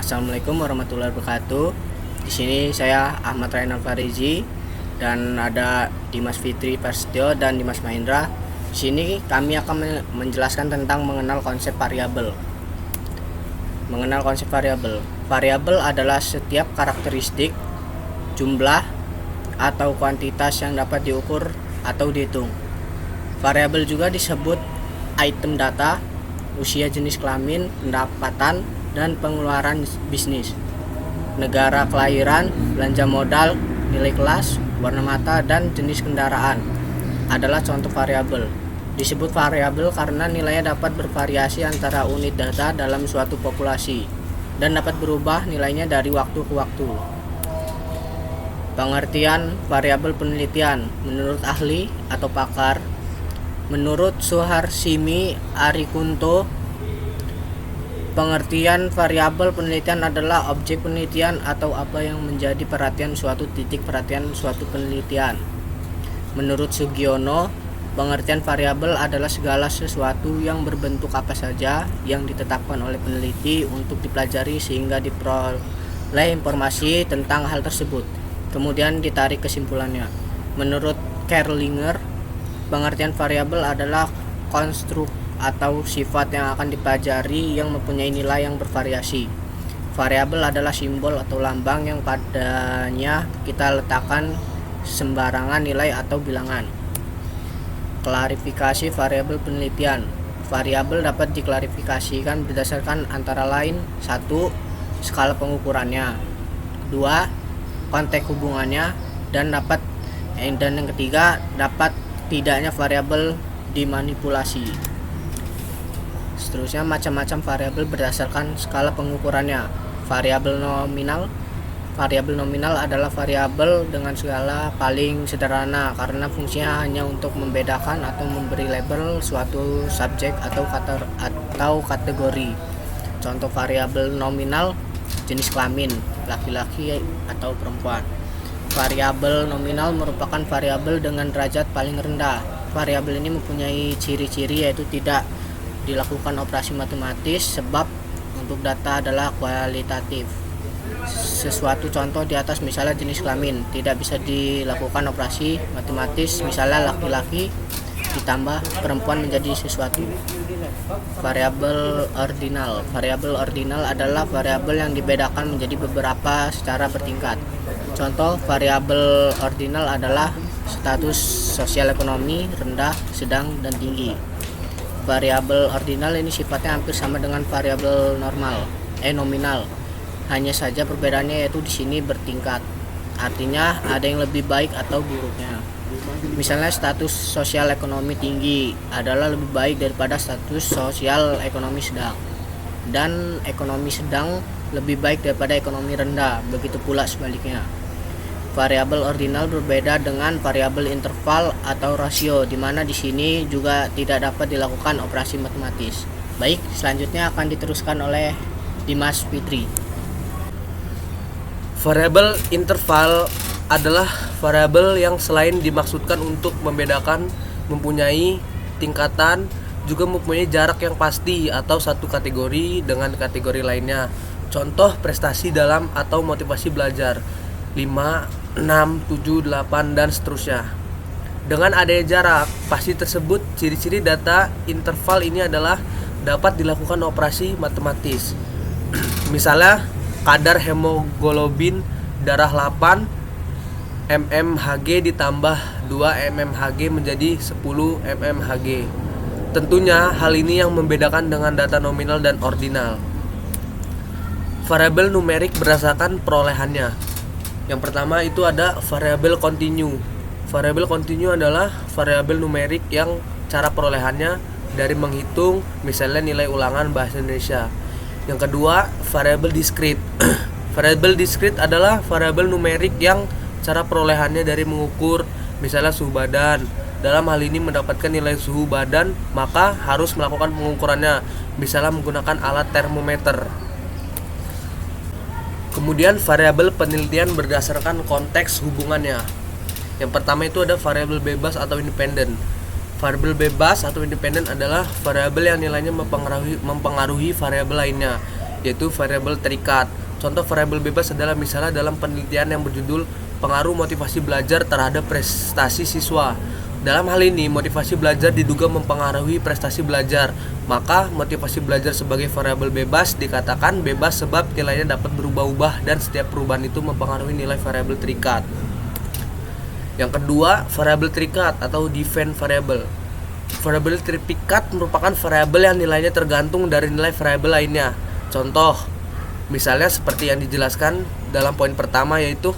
Assalamualaikum warahmatullahi wabarakatuh. Di sini saya Ahmad Rainal Farizi dan ada Dimas Fitri Prasetyo dan Dimas Mahendra. Di sini kami akan menjelaskan tentang mengenal konsep variabel. Mengenal konsep variabel. Variabel adalah setiap karakteristik, jumlah, atau kuantitas yang dapat diukur atau dihitung. Variabel juga disebut item data, usia, jenis kelamin, pendapatan, dan pengeluaran bisnis, negara kelahiran, belanja modal, nilai kelas, warna mata, dan jenis kendaraan adalah contoh variabel. Disebut variabel karena nilainya dapat bervariasi antara unit data dalam suatu populasi dan dapat berubah nilainya dari waktu ke waktu. Pengertian variabel penelitian menurut ahli atau pakar. Menurut Suharsimi Arikunto, pengertian variabel penelitian adalah objek penelitian atau apa yang menjadi perhatian suatu titik perhatian suatu penelitian. Menurut Sugiono, pengertian variabel adalah segala sesuatu yang berbentuk apa saja yang ditetapkan oleh peneliti untuk dipelajari sehingga diperoleh informasi tentang hal tersebut, kemudian ditarik kesimpulannya. Menurut Kerlinger, pengertian variabel adalah konstruk atau sifat yang akan dipelajari yang mempunyai nilai yang bervariasi. Variabel adalah simbol atau lambang yang padanya kita letakkan sembarangan nilai atau bilangan. Klarifikasi variabel penelitian. Variabel dapat diklarifikasikan berdasarkan antara lain 1. Skala pengukurannya, 2. Konteks hubungannya, dan yang ketiga dapat tidaknya variabel dimanipulasi. Seterusnya macam-macam variabel berdasarkan skala pengukurannya. Variabel nominal. Variabel nominal adalah variabel dengan skala paling sederhana karena fungsinya hanya untuk membedakan atau memberi label suatu subjek atau kategori. Contoh variabel nominal: jenis kelamin, laki-laki atau perempuan. Variabel nominal merupakan variabel dengan derajat paling rendah. Variabel ini mempunyai ciri-ciri yaitu tidak dilakukan operasi matematis sebab untuk data adalah kualitatif. Sesuatu contoh di atas misalnya jenis kelamin tidak bisa dilakukan operasi matematis, misalnya laki-laki ditambah perempuan menjadi sesuatu. Variabel ordinal. Variabel ordinal adalah variabel yang dibedakan menjadi beberapa secara bertingkat. Contoh variabel ordinal adalah status sosial ekonomi, rendah, sedang, dan tinggi. Variabel ordinal ini sifatnya hampir sama dengan variabel nominal. Hanya saja perbedaannya yaitu di sini bertingkat. Artinya ada yang lebih baik atau buruknya. Misalnya status sosial ekonomi tinggi adalah lebih baik daripada status sosial ekonomi sedang. Dan ekonomi sedang lebih baik daripada ekonomi rendah, begitu pula sebaliknya. Variabel ordinal berbeda dengan variabel interval atau rasio, di mana di sini juga tidak dapat dilakukan operasi matematis. Baik, selanjutnya akan diteruskan oleh Dimas Fitri. Variabel interval adalah variabel yang selain dimaksudkan untuk membedakan, mempunyai tingkatan, juga mempunyai jarak yang pasti atau satu kategori dengan kategori lainnya. Contoh prestasi dalam atau motivasi belajar 5, 6, 7, 8, dan seterusnya. Dengan adanya jarak pasti tersebut, ciri-ciri data interval ini adalah dapat dilakukan operasi matematis. Misalnya kadar hemoglobin darah 8 mmHg ditambah 2 mmHg menjadi 10 mmHg. Tentunya hal ini yang membedakan dengan data nominal dan ordinal. Variabel numerik berdasarkan perolehannya. Yang pertama itu ada variabel kontinu. Variabel kontinu adalah variabel numerik yang cara perolehannya dari menghitung misalnya nilai ulangan bahasa Indonesia. Yang kedua, variabel diskrit. Variabel diskrit adalah variabel numerik yang cara perolehannya dari mengukur misalnya suhu badan. Dalam hal ini mendapatkan nilai suhu badan, maka harus melakukan pengukurannya, misalnya menggunakan alat termometer. Kemudian variabel penelitian berdasarkan konteks hubungannya. Yang pertama itu ada variabel bebas atau independen. Variabel bebas atau independen adalah variabel yang nilainya mempengaruhi variabel lainnya. yaitu variabel terikat. Contoh variabel bebas adalah misalnya dalam penelitian yang berjudul pengaruh motivasi belajar terhadap prestasi siswa. Dalam hal ini, motivasi belajar diduga mempengaruhi prestasi belajar. Maka, motivasi belajar sebagai variabel bebas dikatakan bebas sebab nilainya dapat berubah-ubah dan setiap perubahan itu mempengaruhi nilai variabel terikat. Yang kedua, variabel terikat atau defined variable. Variabel terikat merupakan variabel yang nilainya tergantung dari nilai variabel lainnya. Contoh, misalnya seperti yang dijelaskan dalam poin pertama, yaitu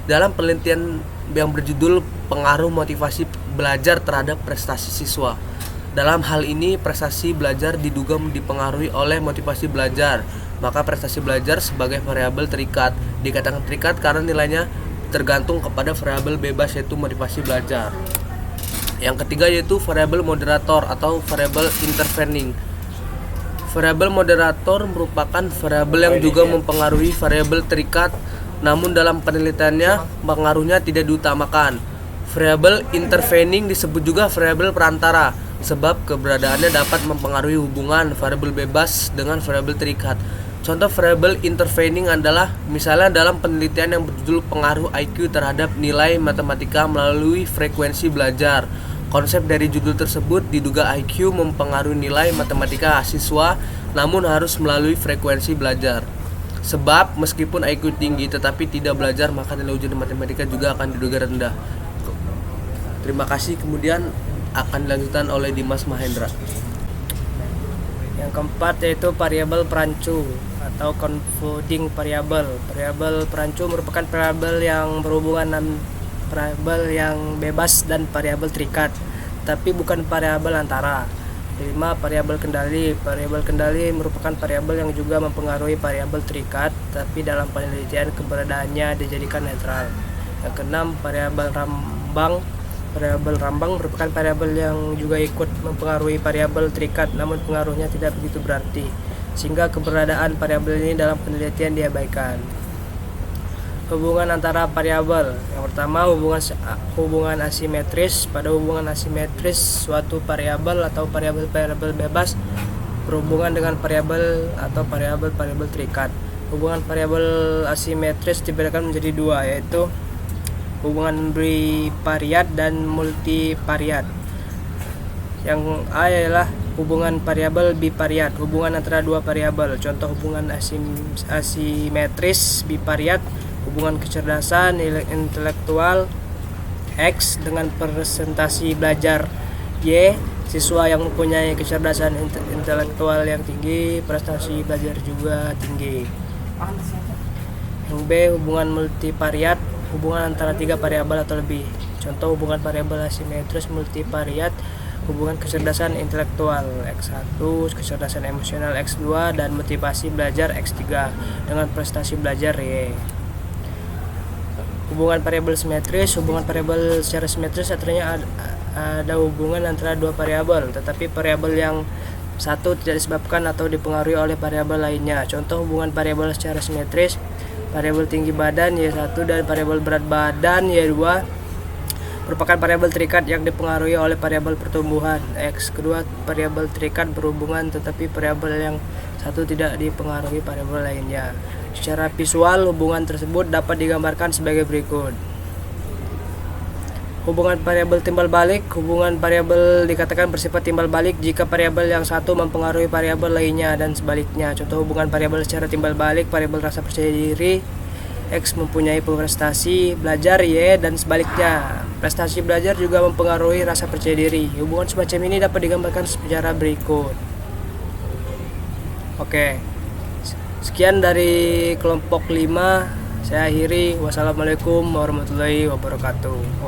dalam penelitian yang berjudul pengaruh motivasi belajar terhadap prestasi siswa. Dalam hal ini, prestasi belajar diduga dipengaruhi oleh motivasi belajar. Maka prestasi belajar sebagai variabel terikat. Dikatakan terikat karena nilainya tergantung kepada variabel bebas, yaitu motivasi belajar. Yang ketiga yaitu variabel moderator atau variabel intervening. Variabel moderator merupakan variabel yang juga mempengaruhi variabel terikat, namun dalam penelitiannya pengaruhnya tidak diutamakan. Variabel intervening disebut juga variabel perantara, sebab keberadaannya dapat mempengaruhi hubungan variabel bebas dengan variabel terikat. Contoh variabel intervening adalah misalnya dalam penelitian yang berjudul pengaruh IQ terhadap nilai matematika melalui frekuensi belajar. Konsep dari judul tersebut diduga IQ mempengaruhi nilai matematika siswa, namun harus melalui frekuensi belajar. Sebab meskipun IQ tinggi tetapi tidak belajar, maka nilai ujian matematika juga akan diduga rendah. Terima kasih. Kemudian akan dilanjutkan oleh Dimas Mahendra. Yang keempat yaitu variabel perancu atau confounding variable. Variabel perancu merupakan variabel yang berhubungan dengan variabel yang bebas dan variabel terikat, tapi bukan variabel antara. 5. Variabel kendali. Variabel kendali merupakan variabel yang juga mempengaruhi variabel terikat, tapi dalam penelitian keberadaannya dijadikan netral. Yang keenam, variabel rambang. Variabel rambang merupakan variabel yang juga ikut mempengaruhi variabel terikat, namun pengaruhnya tidak begitu berarti, sehingga keberadaan variabel ini dalam penelitian diabaikan. Hubungan antara variabel. Yang pertama, hubungan asimetris. Pada hubungan asimetris, suatu variabel atau variabel bebas berhubungan dengan variabel atau variabel terikat. Hubungan variabel asimetris dibedakan menjadi dua, yaitu hubungan bivariat dan multivariat. Yang A adalah hubungan variabel bivariat, hubungan antara dua variabel. Contoh hubungan asimetris bivariat, hubungan kecerdasan intelektual X dengan presentasi belajar Y. Siswa yang mempunyai kecerdasan intelektual yang tinggi, prestasi belajar juga tinggi. Yang B, hubungan multivariat, hubungan antara tiga variabel atau lebih. Contoh hubungan variabel asimetris multivariat, hubungan kecerdasan intelektual X1, kecerdasan emosional X2, dan motivasi belajar X3 dengan prestasi belajar Y. Hubungan variabel simetris. Hubungan variabel secara simetris artinya ada hubungan antara dua variabel, tetapi variabel yang satu tidak disebabkan atau dipengaruhi oleh variabel lainnya. Contoh hubungan variabel secara simetris, variabel tinggi badan Y1 dan variabel berat badan Y2 merupakan variabel terikat yang dipengaruhi oleh variabel pertumbuhan X. Kedua variabel terikat berhubungan, tetapi variabel yang satu tidak dipengaruhi variabel lainnya. Secara visual, hubungan tersebut dapat digambarkan sebagai berikut. Hubungan variabel timbal balik. Hubungan variabel dikatakan bersifat timbal balik jika variabel yang satu mempengaruhi variabel lainnya dan sebaliknya. Contoh hubungan variabel secara timbal balik, variabel rasa percaya diri X mempunyai prestasi belajar Y dan sebaliknya. Prestasi belajar juga mempengaruhi rasa percaya diri. Hubungan semacam ini dapat digambarkan secara berikut. Oke. Sekian dari kelompok 5. Saya akhiri. Wassalamualaikum warahmatullahi wabarakatuh.